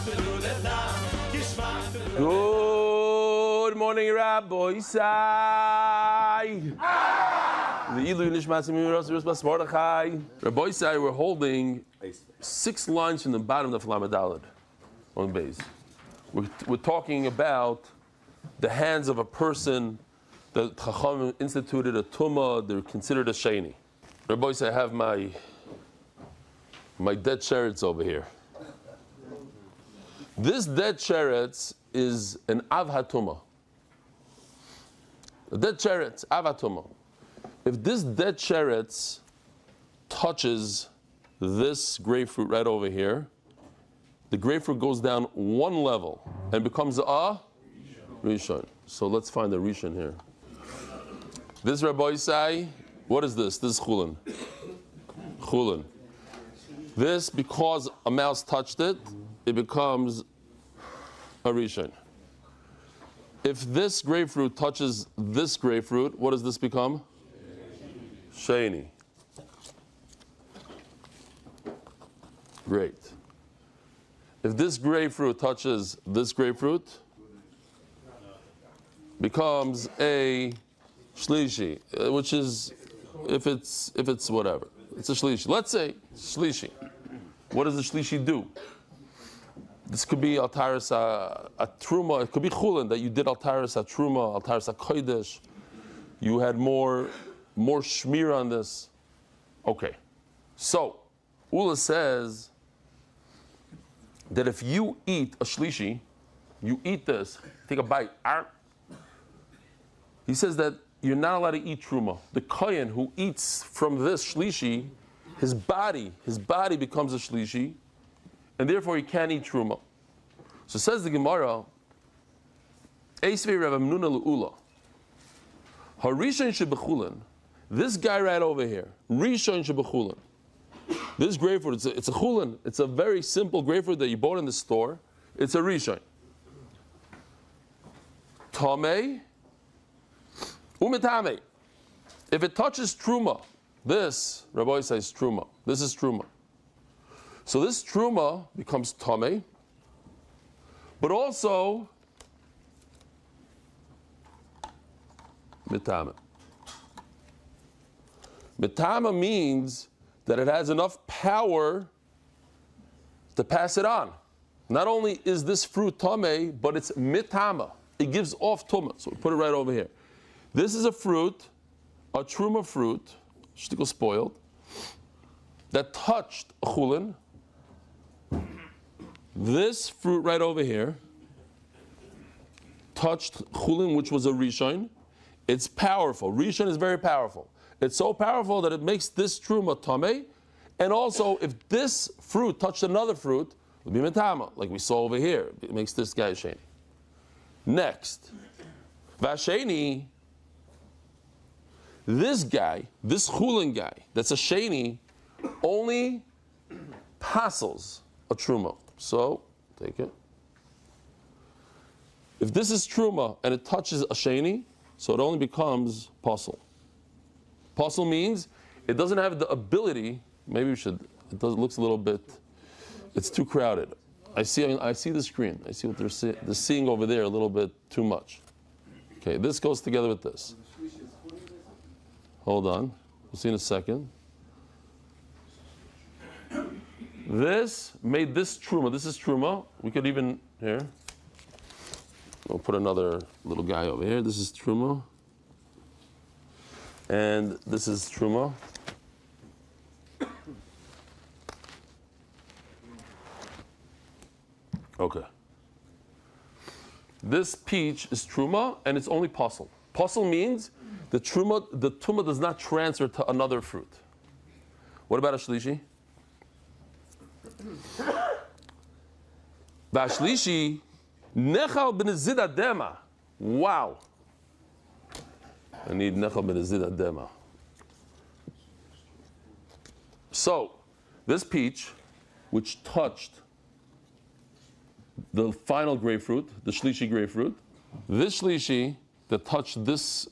Good morning, Rabbi Isai. The Ilu Nishmas Bas Mordechai. Rabbi Isai, we're holding 6 lines from the bottom of the Lamed on base. We're talking about the hands of a person that Chacham instituted a tumah. They're considered a sheni. Rabbi Isai, I have my dead sheretz over here. This dead sheretz is an av hatumah. A dead sheretz, av hatumah. If this dead sheretz touches this grapefruit right over here, the grapefruit goes down 1 level and becomes a rishon. So let's find the rishon here. This Rabbi Isai, what is this? This is Chullin. Chullin. This, because a mouse touched it, it becomes a rishon. If this grapefruit touches this grapefruit, what does this become? Sheni. Great. If this grapefruit touches this grapefruit, becomes a shlishi, which is if it's whatever, it's a shlishi. Let's say shlishi. What does the shlishi do? This could be altaris a truma. It could be chulin that you did altaris a truma, altaris a kodesh. You had more shmir on this. Okay, so Ula says that if you eat a shlishi, you eat this, take a bite. He says that you're not allowed to eat truma. The kohen who eats from this shlishi, his body becomes a shlishi, and therefore he can't eat truma. So says the Gemara, Eisvei Rav Amnuna le'ula, Harishon shebechulin, this guy right over here, Rishon shebechulin, this grapefruit, it's a chulin, it's a very simple grapefruit that you bought in the store, it's a Rishon. Tamei, umetame, if it touches truma, this, Rabbi says truma, this is truma. So this truma becomes tamei, but also mitama. Mitama means that it has enough power to pass it on. Not only is this fruit tamei, but it's mitama. It gives off tumah. So we put it right over here. This is a fruit, a truma fruit, shtickle spoiled, that touched a chulin. This fruit right over here touched chulin, which was a rishon. It's powerful. Rishon is very powerful. It's so powerful that it makes this truma tamei, and also if this fruit touched another fruit, it would be metama, like we saw over here. It makes this guy sheni. Next, vasheni. This guy, this chulin guy, that's a sheni, only passes a truma. So, take it. If this is truma and it touches a sheni, so it only becomes pasul. Pasul means it doesn't have the ability. Maybe we should. It looks a little bit. It's too crowded. I see the screen. I see what they're seeing over there a little bit too much. Okay, this goes together with this. Hold on. We'll see in a second. This made this truma. This is truma. We could even, here. We'll put another little guy over here. This is truma. And this is truma. Okay. This peach is truma, and it's only pasul. Pasul means the tumah does not transfer to another fruit. What about a shlishi? Vashlishi nechal b'nezid adema. Wow. I need nechal b'nezid adema. So, this peach, which touched the final grapefruit, the shlishi grapefruit, this shlishi that touched this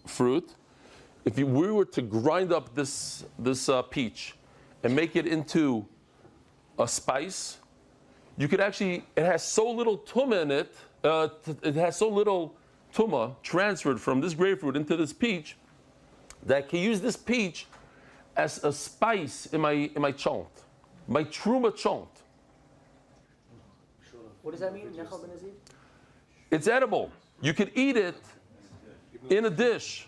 fruit, if we were to grind up this peach and make it into a spice, you could actually, it has so little tumah in it, it has so little tumah transferred from this grapefruit into this peach, that I can use this peach as a spice in my chont, my truma chont. What does that mean? Nechal ben Azid? It's edible. You could eat it in a dish.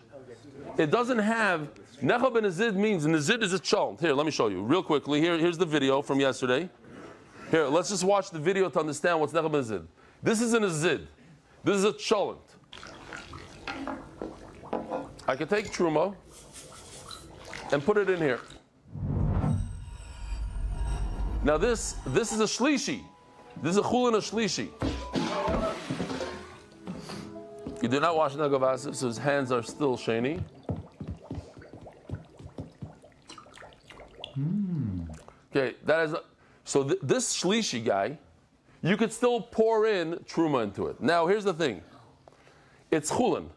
It doesn't have, Nechal ben Azid means, Nazid is a chont. Here, let me show you real quickly. Here's the video from yesterday. Here, let's just watch the video to understand what's Nechal ben Azid. This is an Azid. This is a Chullin. I can take truma and put it in here. Now this is a shlishi. This is a Chullin, a shlishi. He did not wash Nagavasiv, so his hands are still shiny. Okay, that is so. This shlishi guy, you could still pour in truma into it. Now here's the thing. It's Chullin.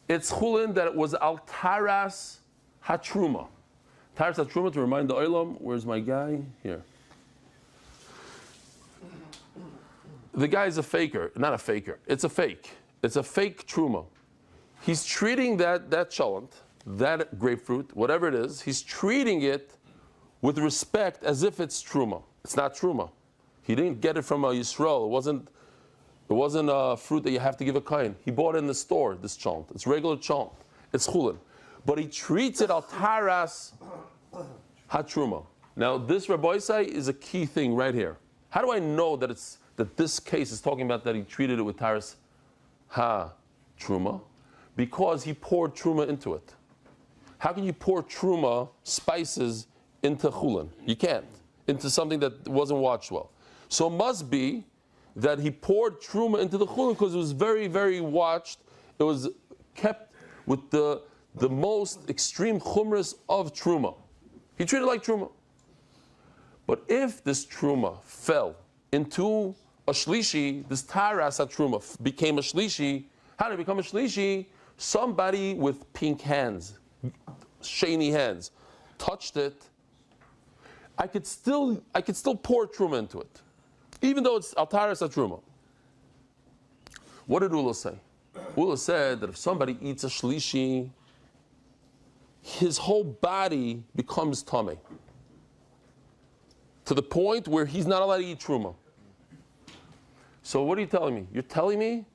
It's Chullin that it was al taras hatruma. Taras hatruma, to remind the olam. Where's my guy? Here. The guy's a faker, not a faker. It's a fake. It's a fake truma. He's treating that cholent, that grapefruit, whatever it is, he's treating it with respect as if it's truma. It's not truma. He didn't get it from a Yisrael. It wasn't a fruit that you have to give a kain. He bought it in the store, this cholent. It's regular cholent. It's Chullin. But he treats it al taras hatruma. Now this Rabbi Isai is a key thing right here. How do I know that this case is talking about that he treated it with taras ha-truma? Because he poured truma into it. How can you pour truma, spices, into Chullin? You can't. Into something that wasn't watched well. So it must be that he poured truma into the Chullin because it was very, very watched. It was kept with the most extreme chumras of truma. He treated it like truma. But if this truma fell into a shlishi, this taras truma became a shlishi. How did it become a shlishi? Somebody with pink hands, shiny hands, touched it. I could still pour truma into it, even though it's al taras truma. What did Ula say? Ula said that if somebody eats a shlishi, his whole body becomes tameh, to the point where he's not allowed to eat truma. So what are you telling me? You're telling me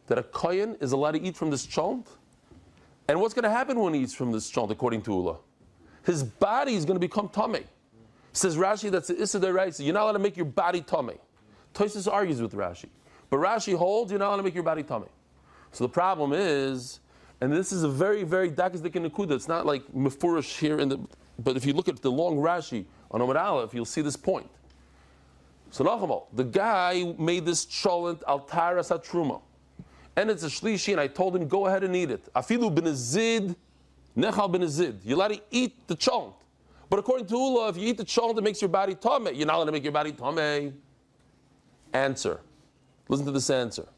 that a kohen is allowed to eat from this chont? And what's going to happen when he eats from this chont, according to Ula? His body is going to become tameh. Says Rashi, that's the Issa D'Oraisa. You're not allowed to make your body tameh. Tosfos argues with Rashi. But Rashi holds you're not allowed to make your body tameh. So the problem is, and this is a very, very dakas dikin nekuda. It's not like mefurish here but if you look at the long Rashi on Amud Aleph, you'll see this point. So Nachamal, the guy made this cholent al taras hatruma, and it's a shlishi, and I told him go ahead and eat it. Afilu ben azid, nechal ben azid. You're allowed to eat the cholent, but according to Ula, if you eat the cholent, it makes your body tameh. You're not allowed to make your body tameh. Answer. Listen to this answer.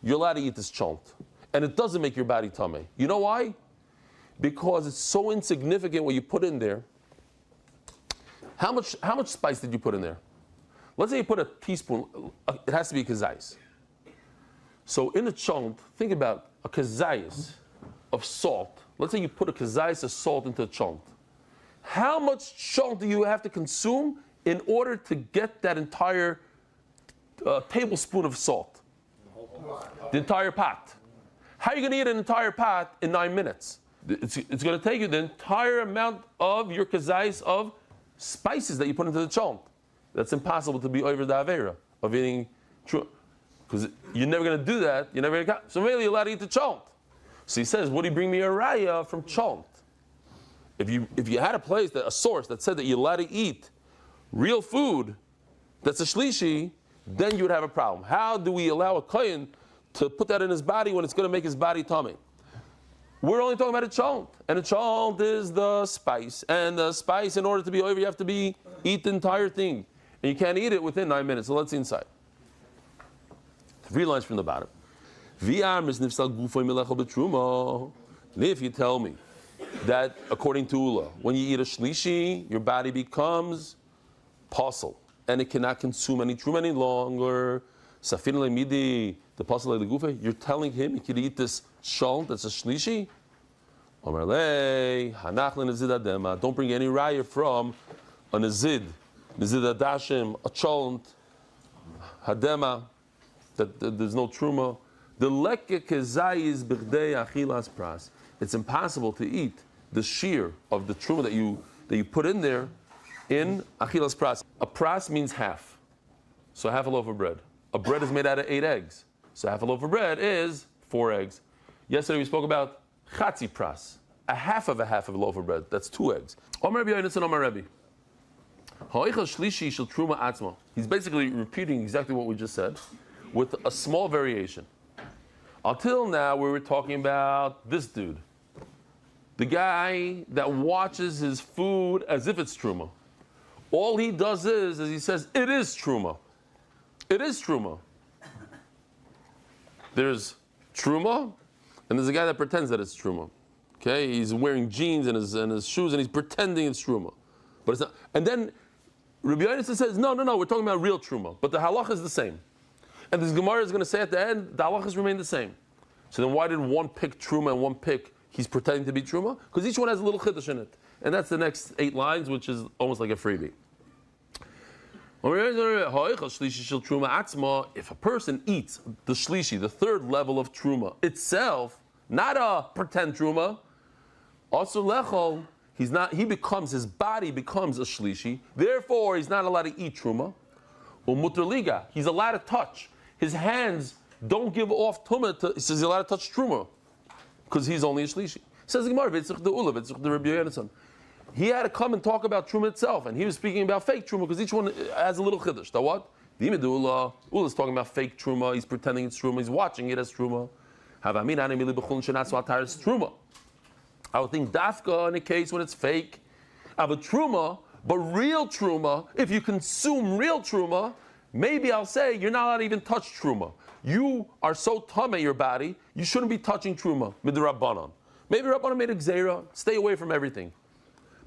You're allowed to eat this cholent, and it doesn't make your body tameh. You know why? Because it's so insignificant what you put in there. How much spice did you put in there? Let's say you put a teaspoon, it has to be a kazayis. So in a chont, think about a kazayis of salt. Let's say you put a kazayis of salt into a chont. How much chont do you have to consume in order to get that entire tablespoon of salt? The entire pot. How are you going to eat an entire pot in 9 minutes? It's going to take you the entire amount of your kazayis of spices that you put into the chont. That's impossible to be over the avera of eating truma, because you're never going to do that. You're never going to. So maybe you're allowed to eat the chont. So he says, "Would he bring me a raya from chont?" If you had a source that said that you're allowed to eat real food, that's a shlishi, then you would have a problem. How do we allow a kohen to put that in his body when it's going to make his body tummy? We're only talking about a chont, and a chont is the spice, and the spice, in order to be over, you have to eat the entire thing. And you can't eat it within 9 minutes. So let's see inside. 3 lines from the bottom. If you tell me that according to Ula, when you eat a shlishi, your body becomes pasul. and it cannot consume any truma any longer. Safin le'midi, the pasal le'gufe, you're telling him he could eat this shalom that's a shlishi? Omar lei, hanach le'nezid adema, don't bring any raya from a nezid adashim, a cholent, hadema, that there's no truma. The lekke kezayis b'chdei achilas pras. It's impossible to eat the shear of the truma that you put in there in achilas pras. A pras means half, so half a loaf of bread. A bread is made out of 8 eggs, so half a loaf of bread is 4 eggs. Yesterday we spoke about chatzi pras, a half of a loaf of bread. That's 2 eggs. Omer Rabbi Yonasan Omer Rebbe. He's basically repeating exactly what we just said, with a small variation. Until now, we were talking about this dude, the guy that watches his food as if it's truma. All he does is he says, it is truma. It is truma. There's truma, and there's a guy that pretends that it's truma. Okay, he's wearing jeans and his shoes, and he's pretending it's truma, but it's not. And then Rabbi Yonasan says, no, we're talking about real truma, but the halacha is the same. And this Gemara is going to say at the end, the halachas remain the same. So then why did one pick truma and one pick he's pretending to be truma? Because each one has a little chiddush in it, and that's the next 8 lines, which is almost like a freebie. If a person eats the shlishi, the 3rd level of truma itself, not a pretend truma, also lechol, his body becomes a shlishi, therefore he's not allowed to eat truma. Umuter he's allowed to touch. His hands don't give off tumah. He says he's allowed to touch truma because he's only a shlishi. Says the Gemara, the Rabbi Yonasan. He had to come and talk about truma itself, and he was speaking about fake truma because each one has a little chiddush. The what? The Ula is talking about fake truma. He's pretending it's truma. He's watching it as truma. Truma. I would think dafka in a case when it's fake. Have a truma, but real truma. If you consume real truma, maybe I'll say you're not allowed to even touch truma. You are so tameh your body, you shouldn't be touching truma. Midrabbanan. Maybe Rabbanan made a gzeira. Stay away from everything.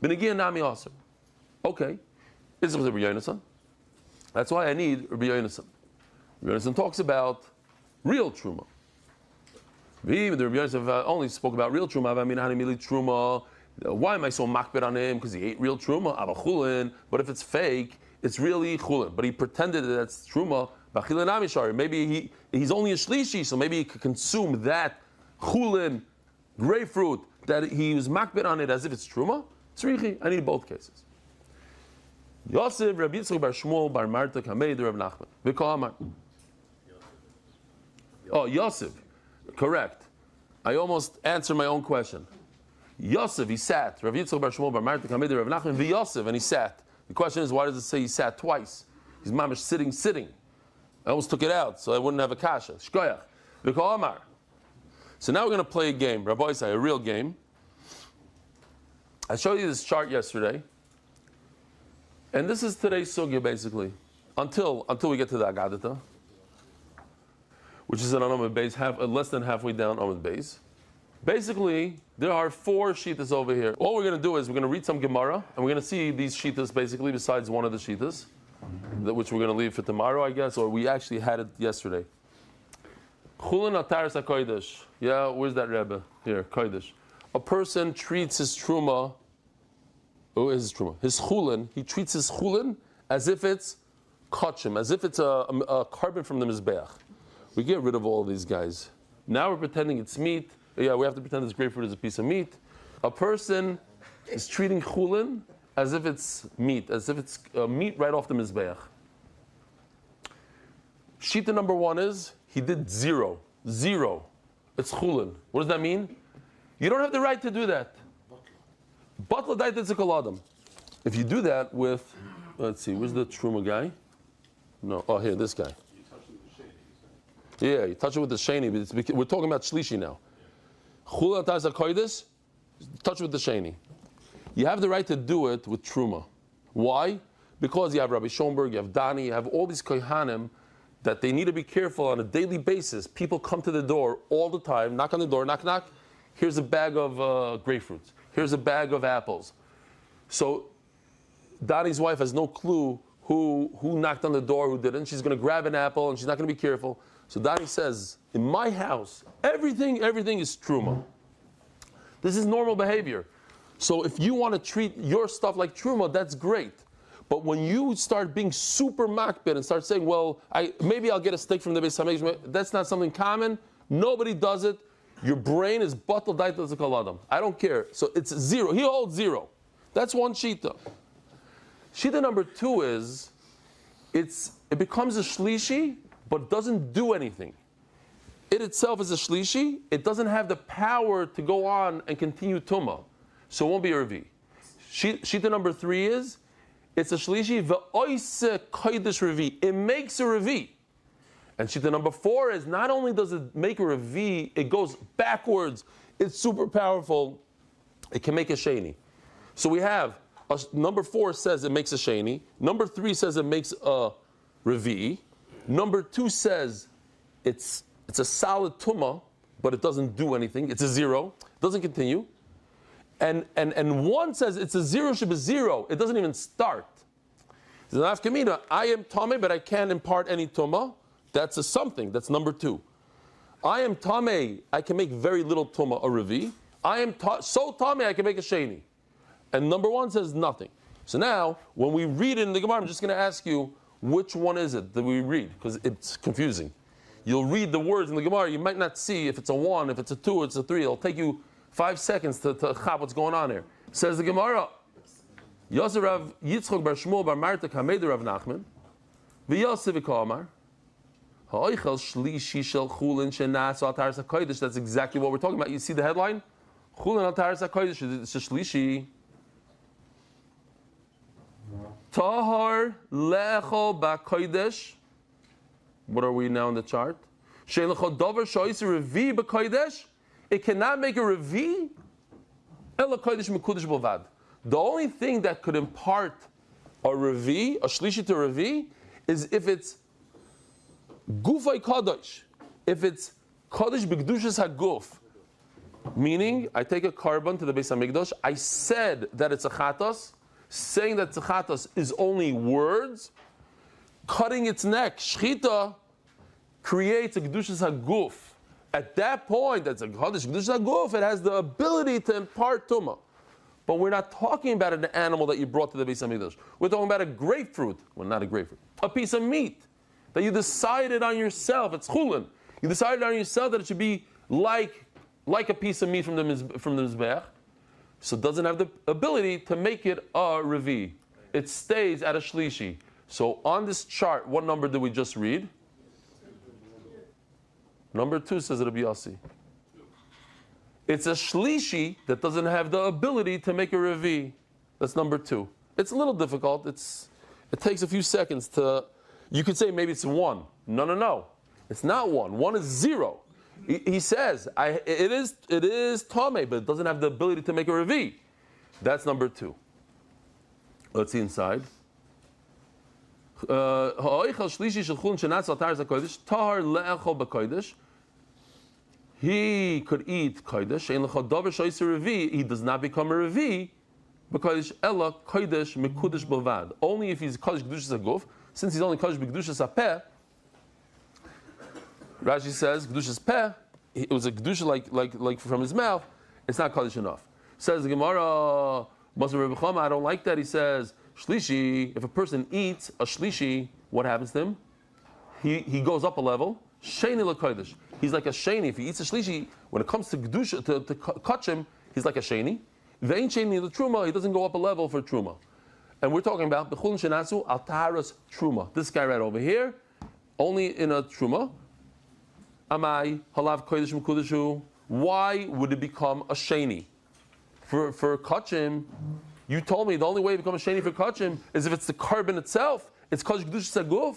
B'negiah nami aser. Okay. This is Rabbi Yonasan. That's why I need Rabbi Yonasan. Rabbi Yonasan talks about real truma. The Rabbi Yonasan only spoke about real truma. Truma. Why am I so makbid on him? Because he ate real truma. Chullin. But if it's fake, it's really chullin. But he pretended that that's truma. Maybe he's only a shlishi, so maybe he could consume that chullin, grapefruit, that he was makbid on it as if it's truma. Tzrichi, I need both cases. Yosef, Rabbi Yitzchak bar Shmuel bar Marta Kamei Rav Nachman. V'kol Amar. Oh, Yosef. Correct. I almost answered my own question. Yosef, he sat. Rabbi Yitzchak bar Shmuel bar Marta Kamei Rav Nachman. V'Yosef, and he sat. The question is, why does it say he sat twice? He's mamish sitting. I almost took it out, so I wouldn't have a kasha. Shkoyach. V'kol Amar. So now we're going to play a game. Rabbi Isai, a real game. I showed you this chart yesterday, and this is today's sugya basically, until we get to the Agadita, which is an Amud Beis, less than halfway down Amud Beis. Basically, there are 4 shittas over here. All we're going to do is we're going to read some Gemara, and we're going to see these shittas basically besides one of the shittas, which we're going to leave for tomorrow, I guess, or we actually had it yesterday. Chullin ataris hakodesh. Yeah, where's that Rebbe? Here, kodesh. A person treats his truma, his chullin, he treats his chullin as if it's kachim, as if it's a carbon from the mizbeach. We get rid of all of these guys. Now we're pretending it's meat. Yeah, we have to pretend this grapefruit is a piece of meat. A person is treating chullin as if it's meat, as if it's meat right off the mizbeach. Shita number 1 is, he did zero. It's chullin. What does that mean? You don't have the right to do that. Batla daita adam. If you do that with, let's see, where's the truma guy? No, oh here, this guy. Yeah, you touch it with the sheni, but we're talking about shlishi now. Chula taisa koides, touch it with the sheni. You have the right to do it with truma. Why? Because you have Rabbi Schoenberg, you have Dani, you have all these kohanim that they need to be careful on a daily basis. People come to the door all the time, knock on the door, knock. Here's a bag of grapefruits. Here's a bag of apples. So Donnie's wife has no clue who knocked on the door, who didn't. She's going to grab an apple and she's not going to be careful. So Donnie says, in my house, everything is truma. This is normal behavior. So if you want to treat your stuff like truma, that's great. But when you start being super makbid and start saying, well, maybe I'll get a steak from the Beis Hamikdash, that's not something common. Nobody does it. Your brain is batal daitas kaladam. I don't care. So it's 0. He holds 0. That's one shita. Shita number 2 is, it becomes a shlishi, but doesn't do anything. It itself is a shlishi. It doesn't have the power to go on and continue tumah. So it won't be a revi. Shita number 3 is, it's a shlishi ve'oise kodesh revi. It makes a revi. And shita number 4 is, not only does it make a revi, it goes backwards. It's super powerful. It can make a sheni. So we have, number 4 says it makes a sheni. Number 3 says it makes a revi. Number 2 says it's a solid tumah, but it doesn't do anything. It's a 0. It doesn't continue. And 1 says it's a 0 should be 0. It doesn't even start. I am tameh, but I can't impart any tumah. That's a something. That's number 2. I am tameh. I can make very little tumah, a revi. I am so tameh I can make a sheni. And number 1 says nothing. So now, when we read it in the Gemara, I'm just going to ask you, which one is it that we read? Because it's confusing. You'll read the words in the Gemara. You might not see if it's a 1, if it's a 2, it's a 3. It'll take you 5 seconds to chap what's going on here. Says the Gemara, Yosef Rav Yitzchok bar Shmuel bar Marta Kamed Rav Nachman, v'Yosef v'Kamar, ha'oichel shlishi shel Chullin shenas al taras hakodesh. That's exactly what we're talking about. You see the headline? Chullin al taras hakodesh. It's a shlishi. Tahar lechol ba'kodesh. What are we now in the chart? She'lechol dover shoyis revi b'kodesh. It cannot make a revi. Ela kodesh mekudesh b'vad. The only thing that could impart a revi, a shlishi to revi, is if it's gufay kadosh. If it's kadosh b'kedushas haguf. Meaning, I take a carbon to the Beis Hamikdash. I said that it's a chatos. Saying that it's a chatos is only words. Cutting its neck, shchita, creates a kedushas haguf. At that point, that's a kadosh kedushas haguf. It has the ability to impart tumah. But we're not talking about an animal that you brought to the Beis Hamikdash. We're talking about a grapefruit. Well, not a grapefruit. A piece of meat that you decided on yourself. It's chullin. You decided on yourself that it should be like a piece of meat from the mizbech. So it doesn't have the ability to make it a revi. It stays at a shlishi. So on this chart, what number did we just read? Number 2 says it'll be Yossi. It's a shlishi that doesn't have the ability to make a revi. That's number 2. It's a little difficult. It takes a few seconds to. You could say maybe it's 1. No. It's not 1. 1 is 0. He says it is tameh, but it doesn't have the ability to make a revi. That's number 2. Let's see inside. He could eat kodesh. He does not become a revi because ella kodesh mekudesh b'vad. Only if he's kodesh kedushas haguf. Since he's only kodesh b'kedushas hapeh. Rashi says kedushas peh. It was a kedusha like from his mouth. It's not kodesh enough. Says the Gemara, I don't like that. He says shlishi. If a person eats a shlishi, what happens to him? He goes up a level. Sheni l'kodesh. He's like a sheni. If he eats a shlishi, when it comes to kedusha, to kachim, he's like a sheni. Ve'in sheni l'truma. He doesn't go up a level for truma. And we're talking about b'chulin shenasu al taharas truma. This guy right over here, only in a truma. Amai halav kodesh mekudeshu. Why would it become a sheni? For kachim, you told me the only way to become a sheni for kachim is if it's the carbon itself. It's kodesh kedushas haguf.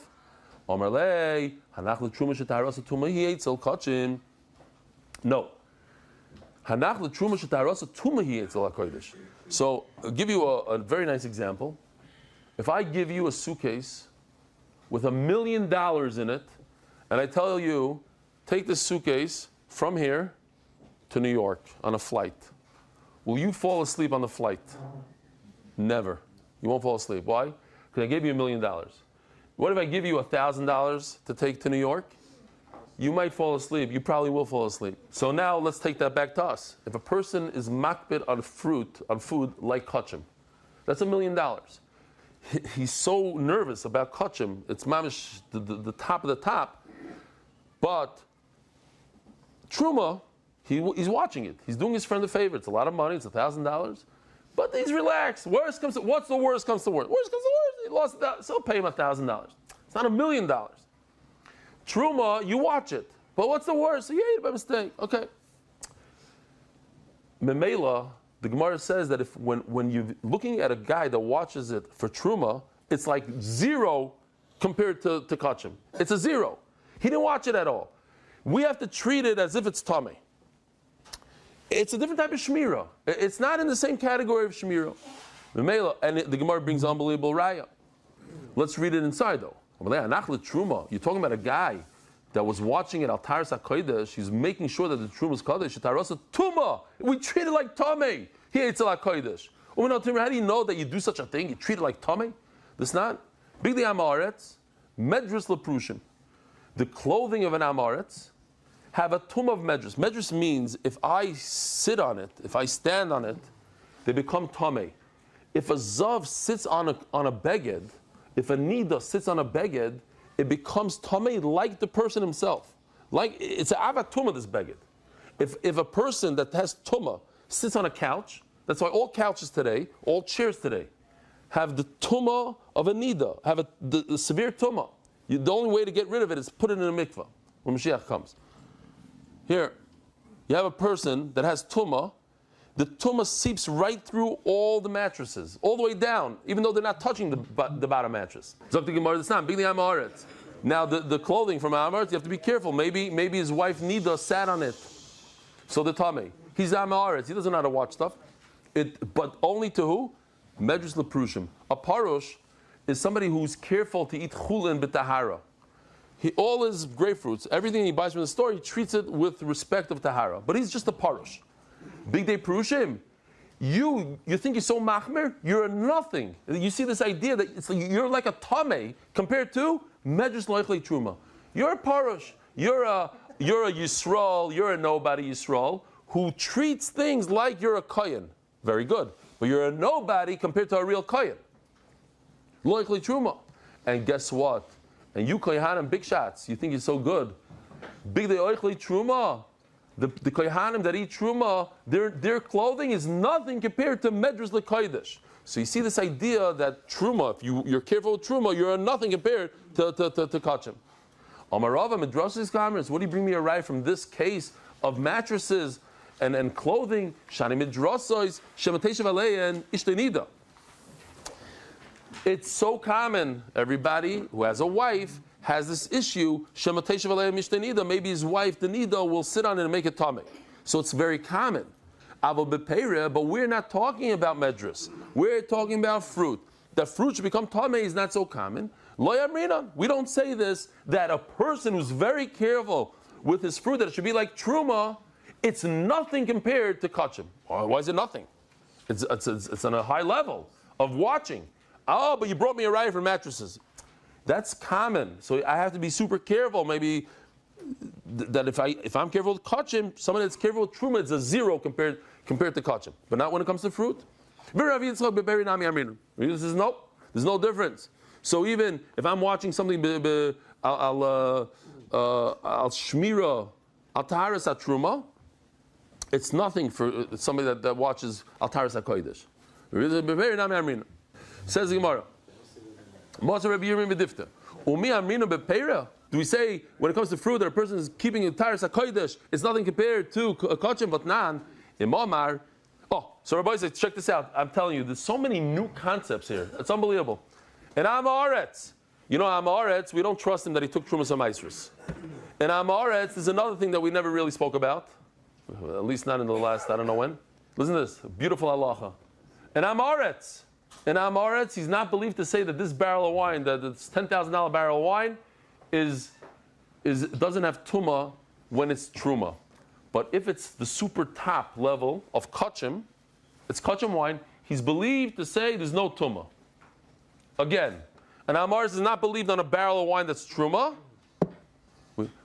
Amar lei hanach l'truma shetaharas tuma hi eitzel kachim. No. Hanach l'truma shetaharas tuma hi eitzel hakodesh. So I'll give you a very nice example. If I give you a suitcase with $1 million in it, and I tell you, take this suitcase from here to New York on a flight. Will you fall asleep on the flight? Never. You won't fall asleep. Why? because I gave you $1 million. What if I give you $1,000 to take to New York? You might fall asleep. You probably will fall asleep. So now let's take that back to us. If a person is makbid on food like kachim, that's $1 million. He's so nervous about kachim. It's mamish the top of the top. But truma, he's watching it. He's doing his friend a favor. It's a lot of money. It's $1,000. But he's relaxed. What's the worst comes to worst? Worst comes to worst. He lost $1,000. So pay him $1,000. It's not $1 million. Truma, you watch it. But what's the worst? You ate it by mistake. Okay. Memela, the Gemara says that when you're looking at a guy that watches it for truma, it's like 0 compared to kachim. It's a 0. He didn't watch it at all. We have to treat it as if it's tummy. It's a different type of shmira. It's not in the same category of shmira. Memela, and the Gemara brings unbelievable raya. Let's read it inside though. You're talking about a guy that was watching it al taras hakodesh. He's making sure that the truma is kodesh. Tarasa tuma. We treat it like tame. He ate it like kodesh. How do you know that you do such a thing? You treat it like tame. This not big the amaretz medrus leprushim. The clothing of an amaretz have a tum of medrus. Medrus means if I sit on it, if I stand on it, they become tame. If a zav sits on a beged, if a nida sits on a beged, it becomes tamei like the person himself. Like it's an avatuma, this beged. If a person that has tuma sits on a couch, that's why all couches today, all chairs today, have the tuma of a nida, have the severe tuma. The only way to get rid of it is put it in a mikvah when Mashiach comes. Here, you have a person that has tuma. The tumah seeps right through all the mattresses, all the way down, even though they're not touching the bottom mattress. Now, the clothing from Amaretz, you have to be careful. Maybe his wife Nida sat on it. So the Tameh. He's Amaretz. He doesn't know how to watch stuff. But only to who? Medrus Leprushim. A Parosh is somebody who's careful to eat Chullin b'tahara. All his grapefruits, everything he buys from the store, he treats it with respect of Tahara. But he's just a Parosh. Big day Prushim, you think you're so machmer? You're a nothing. You see this idea that you're like a tame compared to medrus loichlei truma. You're a parush. You're a Yisrael. You're a nobody Yisrael who treats things like you're a kohen. Very good, but you're a nobody compared to a real kohen. Loichlei truma, and guess what? And you kohanim big shots. You think you're so good. Big day loichlei truma. The kohanim that eat truma, their clothing is nothing compared to medrus lekodesh. So you see this idea that truma, if you're careful with truma, you're nothing compared to kachim. Amarava medrashis kamers. What do you bring me a ride from this case of mattresses and clothing? Shani midrasos shemateshav alein ishtenida. It's so common. Everybody who has a wife has this issue, maybe his wife, the nida, will sit on it and make it tamei. So it's very common. But we're not talking about medrus. We're talking about fruit. That fruit should become tamei is not so common. Lo yamrina. We don't say this, that a person who's very careful with his fruit, that it should be like truma, it's nothing compared to kachim. Why is it nothing? It's on a high level of watching. Oh, but you brought me a ride for mattresses. That's common, so I have to be super careful. Maybe that if I'm careful with kachim, someone that's careful with truma, it's a 0 compared to kachim, but not when it comes to fruit. There's no difference. So even if I'm watching something al shmira al taharas truma, it's nothing for somebody that watches al taharas hakodesh. Says the Gemara. Do we say when it comes to fruit that a person is keeping it taras hakodesh, it's nothing compared to kachim, but nan imamar? Oh, so Rabbi says, check this out. I'm telling you, there's so many new concepts here. It's unbelievable. And Amaretz, Amaretz, we don't trust him that he took Trumas HaMaisrus. And Amaretz is another thing that we never really spoke about, at least not in the last, I don't know when. Listen to this, beautiful halacha. And Amaretz, he's not believed to say that this barrel of wine, that this $10,000 barrel of wine, doesn't have tuma when it's truma. But if it's the super top level of kachim, it's kachim wine, he's believed to say there's no tuma. Again, an Amaris is not believed on a barrel of wine that's Truma,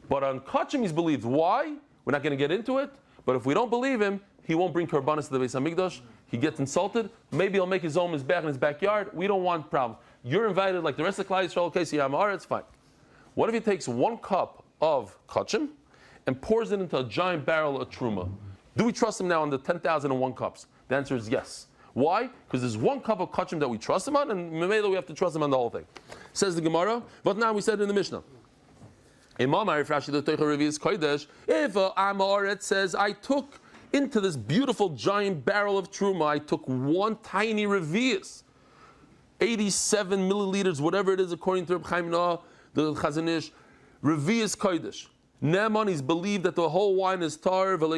but on Kachim he's believed. Why? We're not going to get into it, but if we don't believe him, he won't bring Karbanis to the Beis HaMikdash. He gets insulted. Maybe he'll make his own mizbeach in his backyard. We don't want problems. You're invited like the rest of Klal Yisrael. Okay, so Yamar, it's fine. What if he takes 1 cup of Kachim and pours it into a giant barrel of Truma? Do we trust him now on the 10,001 cups? The answer is yes. Why? Because there's 1 cup of Kachim that we trust him on, and Memela we have to trust him on the whole thing. Says the Gemara, but now we said it in the Mishnah. If Amaret says, I took into this beautiful giant barrel of Truma, I took 1 tiny revius, 87 milliliters, whatever it is, according to Reb Chaim Noah, the Chazanish, revius kodesh. Neman is believed that the whole wine is tar, and that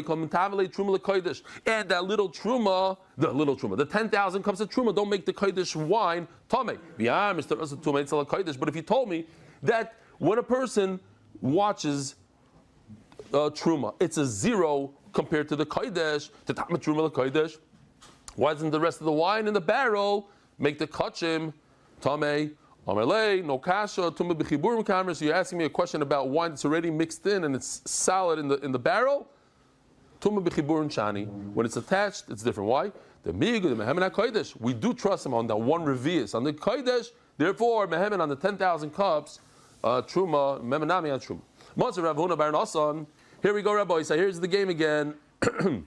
little truma, the 10,000 cups of truma don't make the kodesh wine tamei. But if you told me that when a person watches truma, it's a 0 compared to the kodesh, the tam truma kodesh, why doesn't the rest of the wine in the barrel make the kachim tamei? No kasha, tumah b'chiburim kamer. So you're asking me a question about wine that's already mixed in and it's solid in the barrel. Tumah b'chiburim chani. When it's attached, it's different. Why? The migu, the mehemen kodesh. We do trust him on that 1 revius on the kodesh. Therefore, mehemen on the 10,000 cups, truma memenami on truma. Matzah Rav Huna bar Nasan. Here we go, Rabbi. So here's the game again, and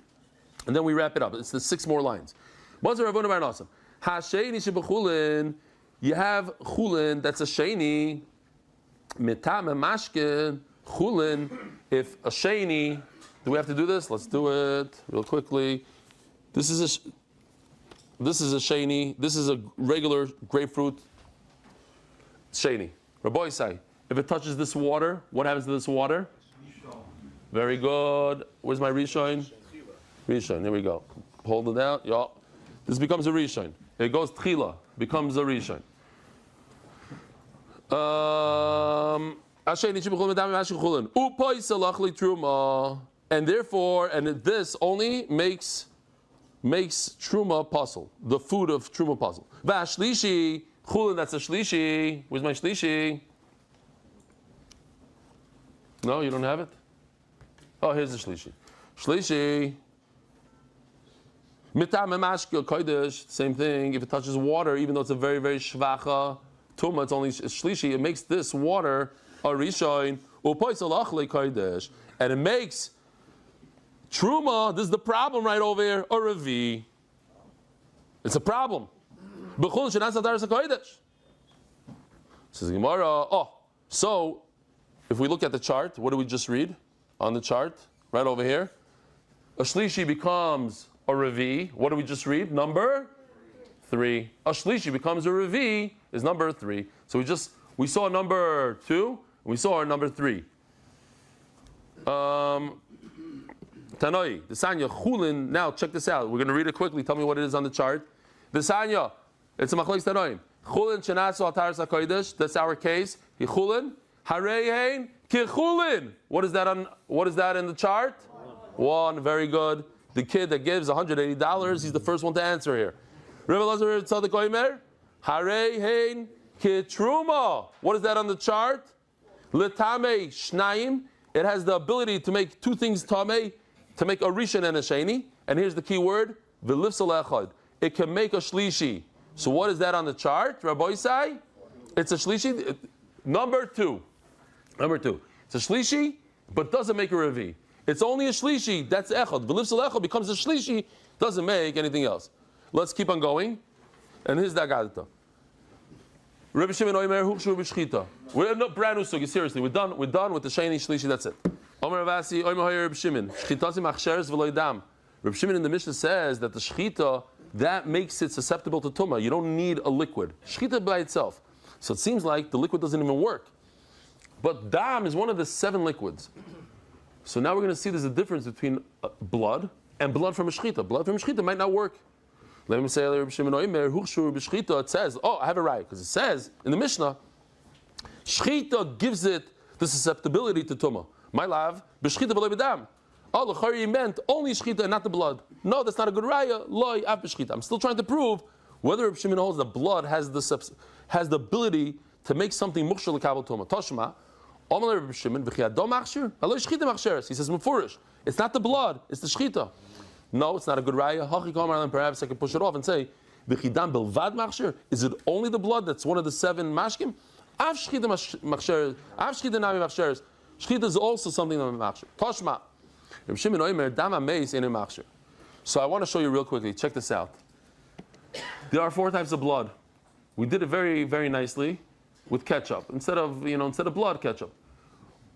then we wrap it up. It's the 6 more lines. Matzah Rav Huna bar Nasan. Hasheini shebechulin. You have Chullin, that's a sheni. Mitam mashkin Chullin. If a sheni, do we have to do this? Let's do it real quickly. This is a sheni. This is a regular grapefruit sheni. Rabbi say, if it touches this water, what happens to this water? Very good. Where's my rishon? Rishon. There we go. Hold it out. Yeah. This becomes a rishon. It goes tchila. Becomes a rishon. And therefore, and this only makes truma puzzle, the food of truma puzzle. Vashlishi chulin, that's a shlishi. Where's my shlishi? No, you don't have it. Oh, here's the shlishi. Shlishi. Mitam mashkil kodesh, same thing. If it touches water, even though it's a very, very shvacha tuma, it's only shlishi. It makes this water a rishon upoisalachle kodesh, and it makes truma. This is the problem right over here. A revi. It's a problem. B'chul shenas adaras kodesh. Says Gemara. Oh, so if we look at the chart, what do we just read on the chart right over here? A shlishi becomes a revi. What do we just read? Number 3. A shlishi becomes a revi is number 3. So we saw number 2, and we saw our number 3. Tanoi, the Sanya Chulin. Now check this out. We're going to read it quickly. Tell me what it is on the chart. The Sanya, it's a machlokes Tanoim. Chulin shenasu ataras hakodesh. That's our case. He Chulin harein ki Chulin. What is that in the chart? 1. Very good. The kid that gives $180, he's the first one to answer here. Rebbe Lazar Tzadik Oimer, Harei Hein Kitruma. What is that on the chart? Letame Shnaim. It has the ability to make 2 things tamei, to make a rishon and a sheni. And here's the key word: v'lifsal echad. It can make a shlishi. So what is that on the chart, Rabbi Isai? It's a shlishi. Number 2. It's a shlishi, but doesn't make a revi. It's only a shlishi, that's echad. V'lifsal echad becomes a shlishi, doesn't make anything else. Let's keep on going. And here's the Agadita. Rabbi Shimon Oimer Hukshu B'Shchita. We're not brand new sugi, seriously. We're done with the sheni shlishi, that's it. Omer Ravasi, Oimer Hoyer Rabbi Shimon. Shchitasim achsheres v'lo dam. Rabbi Shimon in the Mishnah says that the shchita, that makes it susceptible to tumah. You don't need a liquid. Shchita by itself. So it seems like the liquid doesn't even work. But dam is one of the 7 liquids. So now we're going to see there's a difference between blood and blood from a shechita. Blood from a shechita might not work. Let me say, it says, oh, I have it right, because it says in the Mishnah, shechita gives it the susceptibility to tumah. My love, b'shechita v'lo b'dam. Oh, l'chari meant only shechita and not the blood. No, that's not a good raya. Loy av b'shechita. I'm still trying to prove whether Reb Shimon holds that blood has the has the ability to make something mukhshel l'kabel tuma. Toshma, Omer Reb Shimon, v'chiyadom machshir, alo shchita machsheres. He says mufurish. It's not the blood, it's the shchita. No, it's not a good raya. Hachi Kamar, perhaps I can push it off and say, v'chidam bilvad machshir. Is it only the blood that's one of the 7 mashkim? Av shchita machsheres, av shchita nami machsheres. Shchita is also something that machshir. Toshma, Reb Shimon Omer dama meis ene machshir. So I want to show you real quickly. Check this out. There are 4 types of blood. We did it very, very nicely with ketchup instead of blood, ketchup.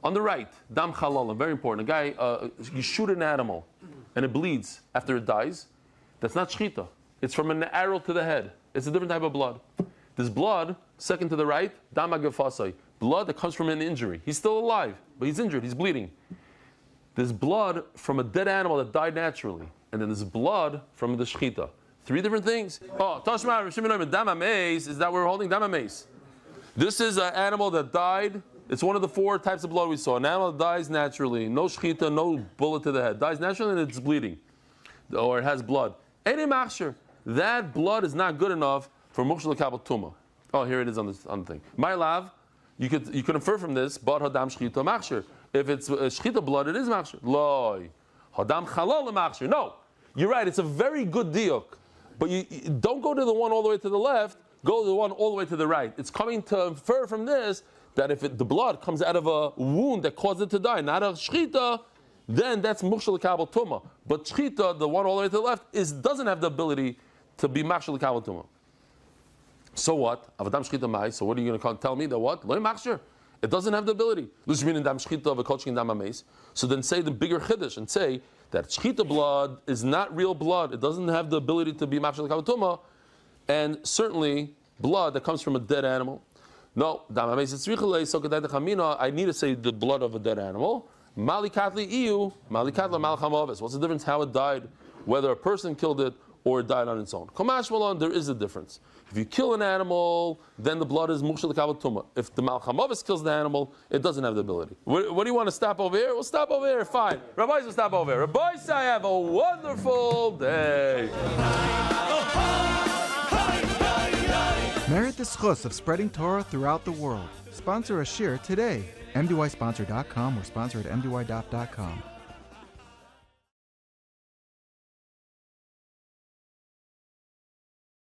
On the right, dam halal, very important. A guy, you shoot an animal and it bleeds after it dies. That's not shchita. It's from an arrow to the head. It's a different type of blood. This blood, second to the right, dam agafasai, blood that comes from an injury. He's still alive, but he's injured. He's bleeding. There's blood from a dead animal that died naturally, and then there's blood from the shchita. 3 different things. Oh, Tashma, dama meis is that we're holding dama meis. This is an animal that died. It's one of the 4 types of blood we saw. An animal that dies naturally, no shchita, no bullet to the head. Dies naturally and it's bleeding, or it has blood. Any machshir, that blood is not good enough for mukhshel l'kabel tuma. Oh, here it is on the thing. My love, you could infer from this, but hadam shchita machshir. If it's shchita blood, it is machshir. Loi, hadam chalal machshir. No, you're right. It's a very good diuk, but you don't go to the one all the way to the left. Go to the one all the way to the right. It's coming to infer from this that if the blood comes out of a wound that caused it to die, not a shchita, then that's mukhshel l'kabel tuma. But shchita, the one all the way to the left, doesn't have the ability to be mukhshel l'kabel tuma. So what? Avadam shchita mai. So what are you going to tell me that what? Lo machshir. It doesn't have the ability. So then say the bigger chiddush and say that shchita blood is not real blood. It doesn't have the ability to be mukhshel l'kabel tuma, and certainly blood that comes from a dead animal. No, I need to say the blood of a dead animal. What's the difference how it died, whether a person killed it or it died on its own? Kamash Malon, there is a difference. If you kill an animal, then the blood is mukhshel l'kabel tuma. If the malchamavis kills the animal, it doesn't have the ability. What do you want to stop over here? We'll stop over here. Fine. Rabbis will stop over here. Rabbis, I have a wonderful day. Merit the schus of spreading Torah throughout the world. Sponsor a shir today. MDYsponsor.com or sponsor at MDY.com.